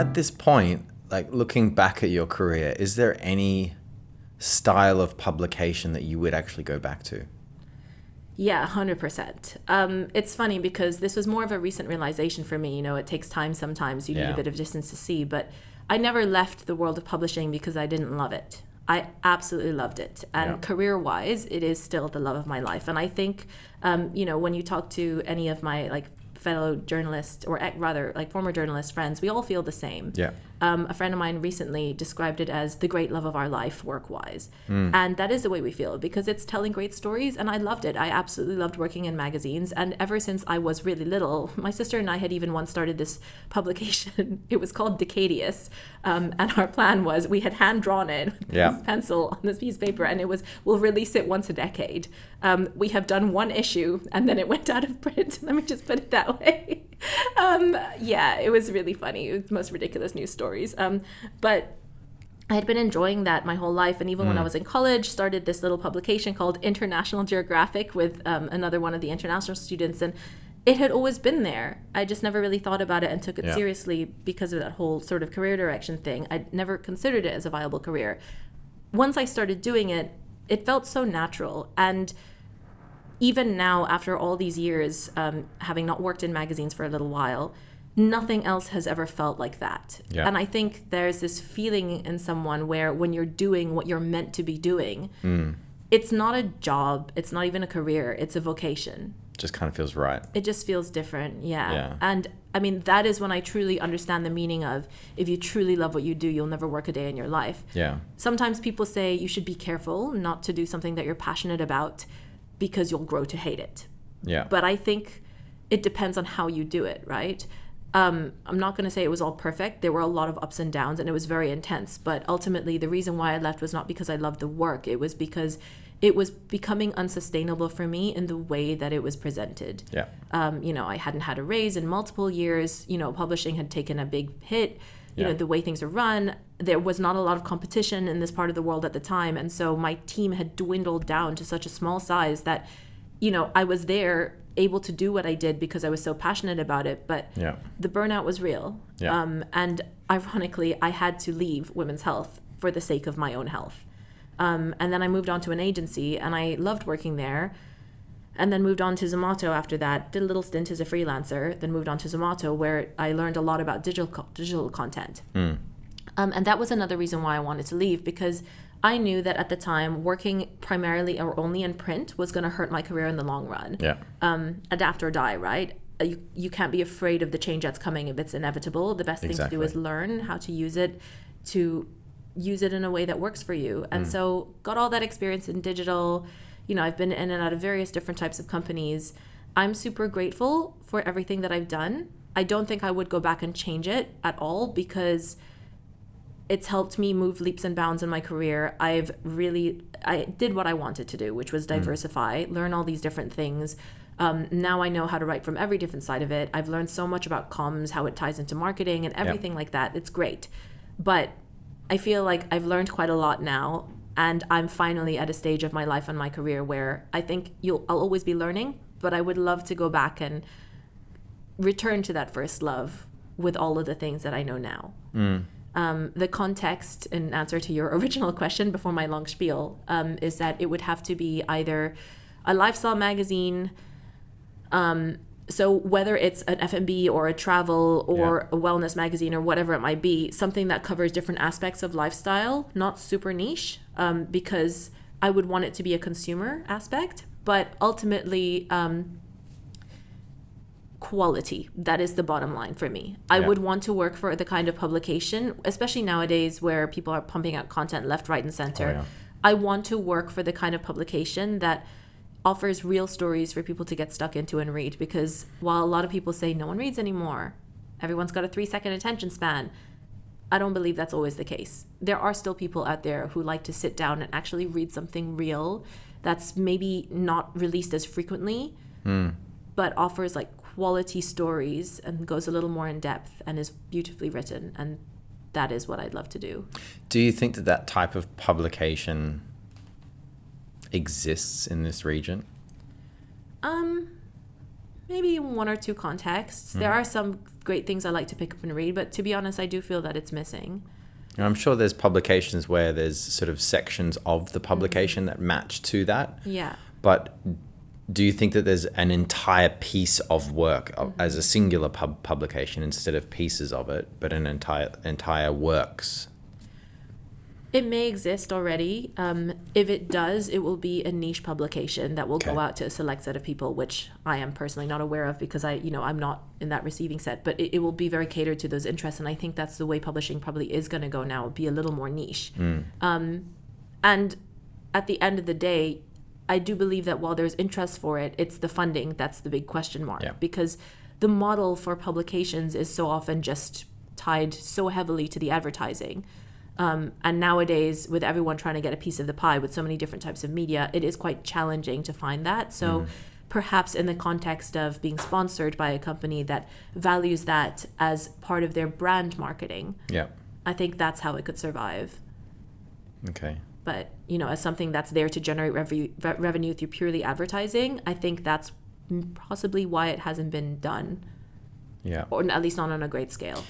at this point, like looking back at your career, is there any style of publication that you would actually go back to? Yeah, 100%. It's funny because this was more of a recent realization for me. You know, it takes time sometimes. You need a bit of distance to see. But I never left the world of publishing because I didn't love it. I absolutely loved it. And career-wise, it is still the love of my life. And I think, you know, when you talk to any of my like fellow journalists, or rather like former journalist friends, we all feel the same. Yeah. A friend of mine recently described it as the great love of our life work-wise. And that is the way we feel, because it's telling great stories, and I loved it. I absolutely loved working in magazines. And ever since I was really little, my sister and I had even once started this publication. It was called Decadius. And our plan was, we had hand-drawn it with this pencil on this piece of paper, and it was, we'll release it once a decade. We have done one issue, and then it went out of print. Let me just put it that way. Yeah, it was really funny. It was the most ridiculous news stories. But I had been enjoying that my whole life. And even when I was in college, started this little publication called International Geographic with another one of the international students. And it had always been there. I just never really thought about it and took it seriously because of that whole sort of career direction thing. I'd never considered it as a viable career. Once I started doing it, it felt so natural. And even now, after all these years, having not worked in magazines for a little while, nothing else has ever felt like that. Yeah. And I think there's this feeling in someone where when you're doing what you're meant to be doing, it's not a job, it's not even a career, it's a vocation. Just kind of feels right. It just feels different, yeah. And I mean, that is when I truly understand the meaning of, if you truly love what you do, you'll never work a day in your life. Yeah. Sometimes people say you should be careful not to do something that you're passionate about because you'll grow to hate it. Yeah. But I think it depends on how you do it, right? I'm not going to say it was all perfect. There were a lot of ups and downs, and it was very intense. But ultimately, the reason why I left was not because I loved the work. It was because it was becoming unsustainable for me in the way that it was presented. Yeah. You know, I hadn't had a raise in multiple years. You know, publishing had taken a big hit. You know, the way things are run, there was not a lot of competition in this part of the world at the time. And so my team had dwindled down to such a small size that, you know, I was there able to do what I did because I was so passionate about it, but the burnout was real. And ironically, I had to leave Women's Health for the sake of my own health. And then I moved on to an agency, and I loved working there, and then moved on to Zomato after that, did a little stint as a freelancer, then moved on to Zomato, where I learned a lot about digital content. And that was another reason why I wanted to leave, because I knew that at the time, working primarily or only in print was going to hurt my career in the long run. Adapt or die, right? You can't be afraid of the change that's coming if it's inevitable. The best thing to do is learn how to use it in a way that works for you. And so got all that experience in digital. You know, I've been in and out of various different types of companies. I'm super grateful for everything that I've done. I don't think I would go back and change it at all, because it's helped me move leaps and bounds in my career. I did what I wanted to do, which was diversify, learn all these different things. Now I know how to write from every different side of it. I've learned so much about comms, how it ties into marketing and everything like that. It's great. But I feel like I've learned quite a lot now, and I'm finally at a stage of my life and my career where I think I'll always be learning, but I would love to go back and return to that first love with all of the things that I know now. The context, in answer to your original question before my long spiel, is that it would have to be either a lifestyle magazine, so whether it's an F&B or a travel or a wellness magazine or whatever it might be, something that covers different aspects of lifestyle, not super niche, because I would want it to be a consumer aspect, but ultimately quality. That is the bottom line for me. I would want to work for the kind of publication, especially nowadays where people are pumping out content left, right, and center. I want to work for the kind of publication that offers real stories for people to get stuck into and read, because while a lot of people say no one reads anymore, everyone's got a 3-second attention span, I don't believe that's always the case. There are still people out there who like to sit down and actually read something real that's maybe not released as frequently, but offers like quality stories and goes a little more in depth and is beautifully written. And that is what I'd love to do. Do you think that type of publication maybe one or two contexts. There are some great things I like to pick up and read, but to be honest, I do feel that it's missing. And I'm sure there's publications where there's sort of sections of the publication that match to that. Yeah. But do you think that there's an entire piece of work as a singular publication instead of pieces of it, but an entire works? It may exist already. If it does, it will be a niche publication that will go out to a select set of people, which I am personally not aware of because I'm not in that receiving set. But it will be very catered to those interests, and I think that's the way publishing probably is going to go now. Be a little more niche. And at the end of the day, I do believe that while there's interest for it, it's the funding that's the big question mark. Yeah. Because the model for publications is so often just tied so heavily to the advertising. And nowadays, with everyone trying to get a piece of the pie with so many different types of media, it is quite challenging to find that. So perhaps in the context of being sponsored by a company that values that as part of their brand marketing, I think that's how it could survive. Okay. But, as something that's there to generate revenue through purely advertising, I think that's possibly why it hasn't been done. Yeah. Or at least not on a great scale.